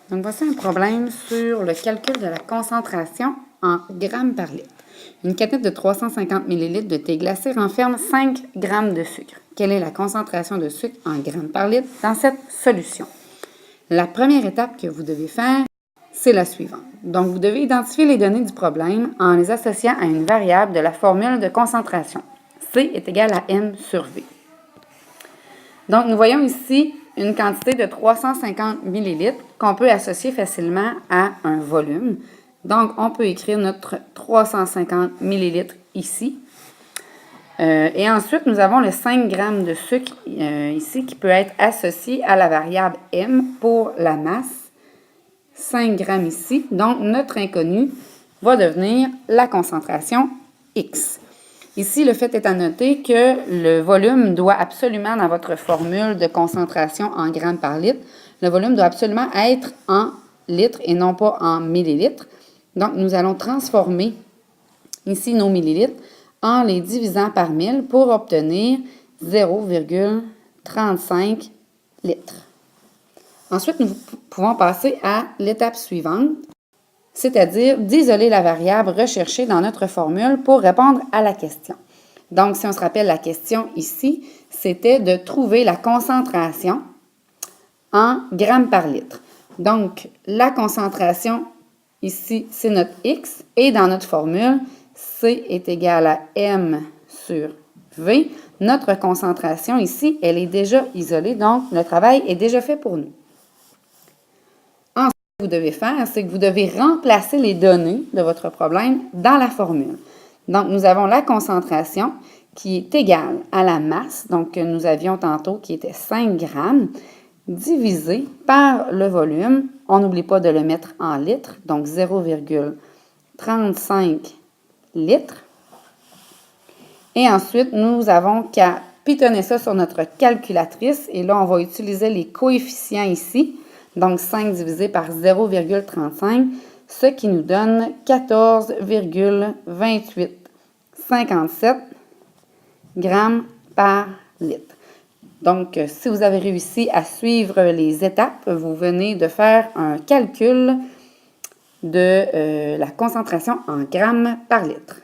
Donc, voici un problème sur le calcul de la concentration en grammes par litre. Une canette de 350 ml de thé glacé renferme 5 g de sucre. Quelle est la concentration de sucre en grammes par litre dans cette solution? La première étape que vous devez faire, c'est la suivante. Donc, vous devez identifier les données du problème en les associant à une variable de la formule de concentration. C est égal à M sur V. Donc, nous voyons ici une quantité de 350 ml qu'on peut associer facilement à un volume. Donc, on peut écrire notre 350 ml ici. Et ensuite, nous avons le 5 g de sucre ici qui peut être associé à la variable M pour la masse. 5 g ici. Donc, notre inconnu va devenir la concentration X. Ici, le fait est à noter que le volume doit absolument, dans votre formule de concentration en grammes par litre, le volume doit absolument être en litres et non pas en millilitres. Donc, nous allons transformer ici nos millilitres en les divisant par 1000 pour obtenir 0,35 litres. Ensuite, nous pouvons passer à l'étape suivante, c'est-à-dire d'isoler la variable recherchée dans notre formule pour répondre à la question. Donc, si on se rappelle la question ici, c'était de trouver la concentration en grammes par litre. Donc, la concentration ici, c'est notre X, et dans notre formule, C est égal à M sur V. Notre concentration ici, elle est déjà isolée, donc le travail est déjà fait pour nous. Ensuite, ce que vous devez faire, c'est que vous devez remplacer les données de votre problème dans la formule. Donc, nous avons la concentration qui est égale à la masse, donc que nous avions tantôt qui était 5 grammes, divisé par le volume. On n'oublie pas de le mettre en litres, donc 0,35 litres. Et ensuite, nous avons qu'à pitonner ça sur notre calculatrice. Et là, on va utiliser les coefficients ici. Donc, 5 divisé par 0,35, ce qui nous donne 14,2857 grammes par litre. Donc, si vous avez réussi à suivre les étapes, vous venez de faire un calcul de la concentration en grammes par litre.